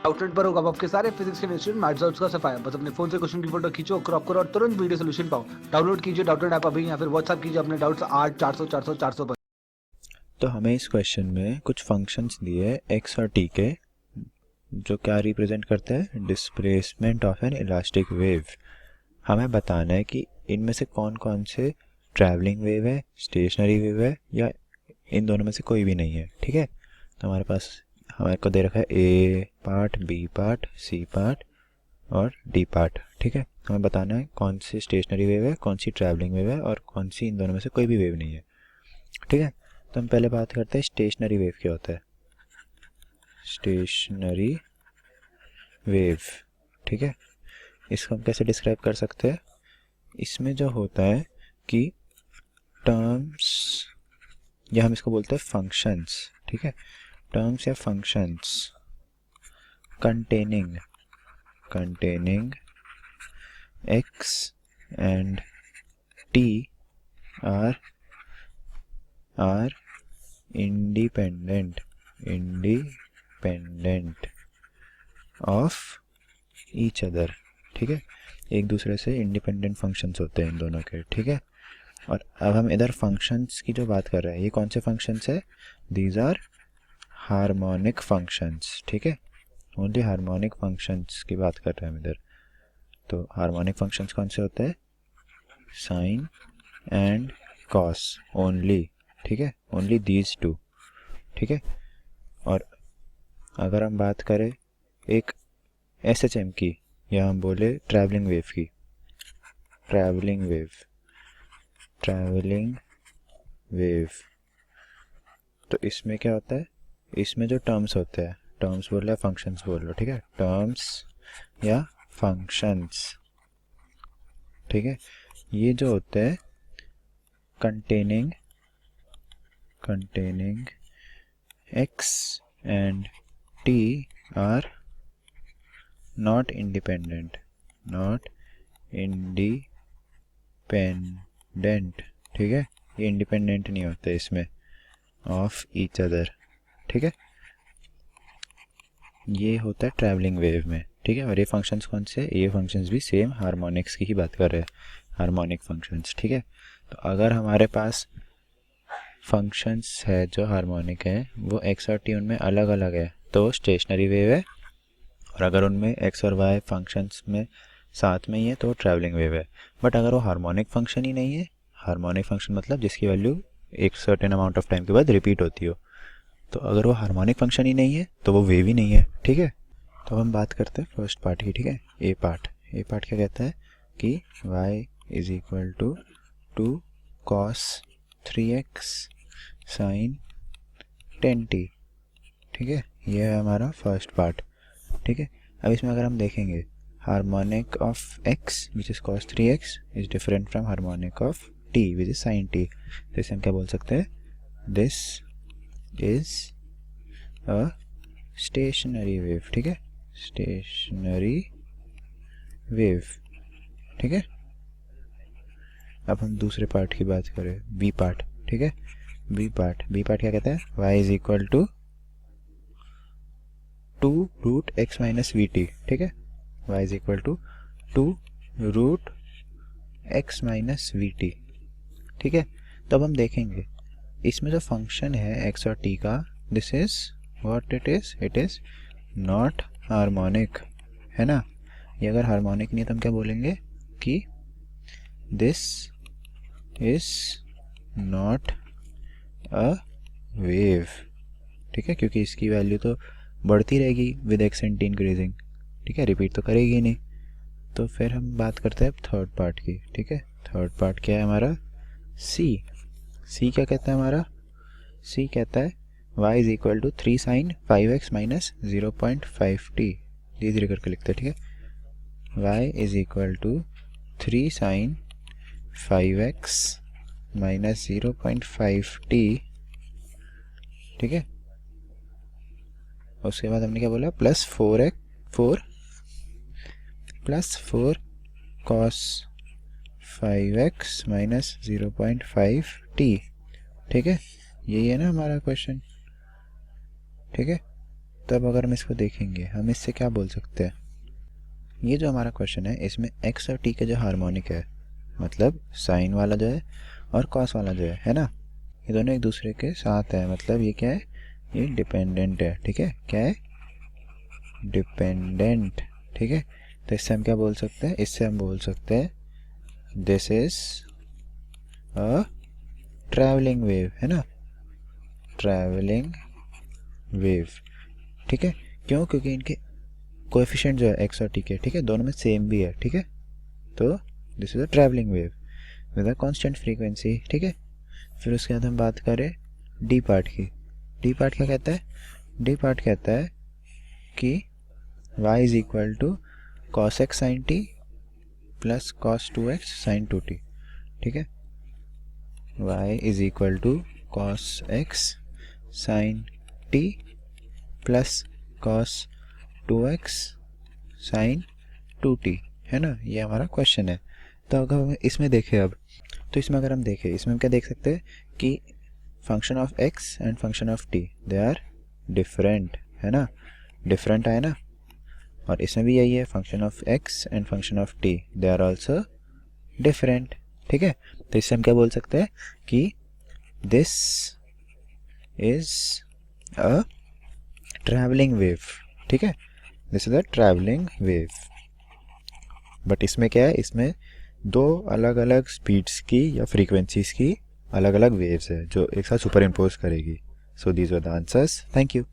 Outlet पर होगा आपके सारे फिजिक्स के इंस्टीट्यूट मैथ्स और उसका सफाया। बस अपने फोन से क्वेश्चन की फोटो खींचो, क्रॉप करो और तुरंत वीडियो सोल्यूशन पाओ। डाउनलोड कीजिए डाउटनेट ऐप अभी या फिर व्हाट्सएप कीजिए अपने डाउट्स 8 400 400 400 पर। तो हमें इस क्वेश्चन में कुछ फंक्शंस दिए एक्स और टी के, जो क्या रिप्रेजेंट करते हैं, displacement of N elastic wave. हमें बताना है कि इनमें से कौन कौन से ट्रैवलिंग वेव है, स्टेशनरी वेव है, या इन दोनों में से कोई भी नहीं है। ठीक है, तो हमारे को दे रखा है A part, B part, C part और डी पार्ट। ठीक है, हमें बताना है कौन सी स्टेशनरी वेव है, कौन सी ट्रैवलिंग वेव है और कौन सी इन दोनों में से कोई भी वेव नहीं है। ठीक है, तो हम पहले बात करते हैं स्टेशनरी वेव क्या होता है। स्टेशनरी वेव, ठीक है, इसको हम कैसे डिस्क्राइब कर सकते हैं। इसमें जो होता है कि टर्म्स, या हम इसको बोलते हैं फंक्शंस। ठीक है, टर्म्स या functions containing x and t are independent of each other। ठीक है, एक दूसरे से इंडिपेंडेंट फंक्शंस होते हैं इन दोनों के। ठीक है, और अब हम इधर फंक्शंस की जो बात कर रहे हैं, ये कौन से फंक्शंस है, दीज आर हार्मोनिक फंक्शंस। ठीक है, ओनली हार्मोनिक फंक्शंस की बात कर रहे हैं हम इधर। तो हार्मोनिक फंक्शंस कौन से होते हैं, साइन एंड कॉस ओनली। ठीक है, ओनली दीज टू। ठीक है, और अगर हम बात करें एक SHM की, या हम बोले ट्रैवलिंग वेव, तो इसमें क्या होता है, इसमें जो टर्म्स होते हैं, टर्म्स बोल रहे हैं, फंक्शंस बोल लो। ठीक है, टर्म्स या फंक्शंस। ठीक है, ये जो होते हैं containing x and t are not independent। ठीक है, ये इंडिपेंडेंट नहीं होते इसमें ऑफ ईच अदर। ठीक है, ये होता है ट्रैवलिंग वेव में। ठीक है, और ये फंक्शंस कौन से, ये फंक्शंस भी सेम हार्मोनिक्स की ही बात कर रहे हैं, हार्मोनिक फंक्शंस। ठीक है, तो अगर हमारे पास फंक्शंस है जो हार्मोनिक है, वो एक्स और टी उनमें अलग अलग है, तो स्टेशनरी वेव है। और अगर उनमें एक्स और वाई फंक्शंस में साथ में ही है तो ट्रैवलिंग वेव है। बट अगर वो हार्मोनिक फंक्शन ही नहीं है, हार्मोनिक फंक्शन मतलब जिसकी वैल्यू एक सर्टेन अमाउंट ऑफ टाइम के बाद रिपीट होती हो, तो अगर वो हार्मोनिक फंक्शन ही नहीं है तो वो वेव ही नहीं है। ठीक है, तो हम बात करते हैं फर्स्ट पार्ट की। ठीक है, ए पार्ट क्या कहता है कि y is equal to 2 cos 3x sin 10t। ठीक है, ये है हमारा फर्स्ट पार्ट। ठीक है, अब इसमें अगर हम देखेंगे, harmonic of x which is cos 3x is different from harmonic of t which is sin t। तो इसे हम क्या बोल सकते हैं, this is a stationary wave. ठीक है, स्टेशनरी वेव। ठीक है, अब हम दूसरे पार्ट की बात करें, बी पार्ट। ठीक है, बी पार्ट क्या कहता है, y is equal to 2 root x minus v t. ठीक है, y is equal to 2 root x minus v t. ठीक है, तो अब हम देखेंगे इसमें जो फंक्शन है x और t का, this is what it is not harmonic, है ना। ये अगर हार्मोनिक नहीं तो हम क्या बोलेंगे कि this is not a wave. ठीक है, क्योंकि इसकी वैल्यू तो बढ़ती रहेगी with x and T increasing. ठीक है, रिपीट तो करेगी नहीं। तो फिर हम बात करते हैं थर्ड पार्ट की। ठीक है, थर्ड पार्ट क्या है हमारा, सी क्या कहता है हमारा, सी कहता है y is equal to 3 sine 5x minus 0.5t। धीरे धीरे करके लिखते हैं। ठीक है, y is equal to 3 sine 5x minus 0.5t। ठीक है, उसके बाद हमने क्या बोला, plus 4 cos 5x minus 0.5t। ठीक है, यही है ना हमारा क्वेश्चन। ठीक है, तो अब अगर हम इसको देखेंगे हम इससे क्या बोल सकते हैं, ये जो हमारा क्वेश्चन है इसमें x और t के जो हार्मोनिक है, मतलब साइन वाला जो है और कॉस वाला जो है ना, ये दोनों एक दूसरे के साथ है, मतलब ये क्या है, ये डिपेंडेंट है। ठीक है, क्या है, डिपेंडेंट। ठीक है, तो इससे हम क्या बोल सकते हैं, इससे हम बोल सकते हैं this is a travelling wave, है ना, ट्रैवलिंग वेव। ठीक है, क्यों, क्योंकि इनके कोएफिशिएंट जो है x और t के, ठीक है, दोनों में सेम भी है। ठीक है, तो this is a travelling wave with a constant frequency. ठीक है, फिर उसके बाद हम बात करें डी पार्ट की। डी पार्ट क्या कहता है, डी पार्ट कहता है कि y is equal to cos x sine t plus cos 2x sine 2t। ठीक है, y is equal to cos x sine t plus cos 2x sine 2t, है ना, ये हमारा क्वेश्चन है। तो अगर हम इसमें देखें अब, तो इसमें अगर हम देखें, इसमें हम क्या देख सकते हैं कि function of x and function of t they are different, है ना, डिफरेंट आए ना, और इसमें भी यही है, function of x and function of t they are also different. ठीक है, तो इससे हम क्या बोल सकते हैं कि this is a travelling wave. ठीक है, this is a travelling wave. But इसमें क्या है, इसमें दो अलग अलग स्पीड्स की या फ्रीक्वेंसीज की अलग अलग वेव्स है जो एक साथ सुपर इम्पोज करेगी। So these are the answers, thank you.